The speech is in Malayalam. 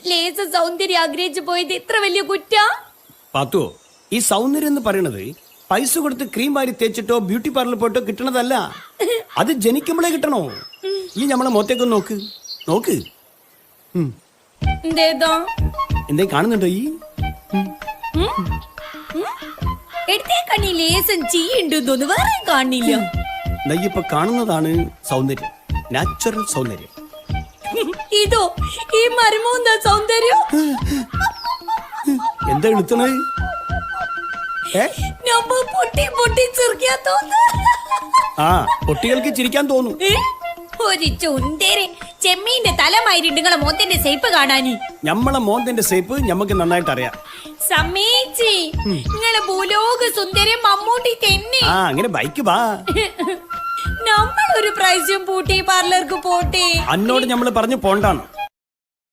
ലേസ സൗന്ദര്യം ആഗ്രഹിച്ചു പോയത് ഇത്ര വലിയ കുറ്റ? പാത്തോ, ഈ സൗന്ദര്യം എന്ന് പറയണത് പൈസ കൊടുത്ത് ക്രീം വാരി തേച്ചിട്ടോ ബ്യൂട്ടി പാർലർ പോയിട്ടോ കിട്ടണതല്ല. അത് ജനിക്കുമ്പോഴേ കിട്ടണോ. ഈ നമ്മളെ മുഖത്തേക്ക് നോക്ക് നോക്ക്. എന്തേ കാണുന്നുണ്ടോ ഈ? എടുത്തേ കണ്ണി ലേസം ചീയുണ്ടെന്ന് വേറെ കാണില്ല. ഇപ്പൊ കാണുന്നതാണ് സൗന്ദര്യം, നാച്ചുറൽ സൗന്ദര്യം. ഇതോ ഈ മരുമൂന്ന സൗന്ദര്യം. എന്താ എളുത്തണേ? നമ്മ പൊട്ടി പൊട്ടി ചിരിക്കാൻ തോന്നുന്നു. ആ, പൊട്ടികൾക്ക് ചിരിക്കാൻ തോന്നും. ഒരു ചുന്തേരെ ചെമ്മീന്റെ തലമായിട്ട് നിങ്ങളെ മോത്തിന്റെ സേപ്പ് കാണാനി. ഞമ്മളെ മോന്തിന്റെ സേപ്പ് ഞമ്മക്ക് നന്നായിട്ട് അറിയാം. സമേച്ചി, നിങ്ങളെ ഭൂലോക സുന്ദരി മമ്മൂട്ടി തന്നെ. ആ, അങ്ങനെ ബൈക്ക് വാ. നമ്മൾ ഒരു പ്രാവശ്യം ബ്യൂട്ടി പാർലർക്ക് പോട്ടെ. അന്നോട് ഞമ്മള് പറഞ്ഞു പോണ്ടാണ്.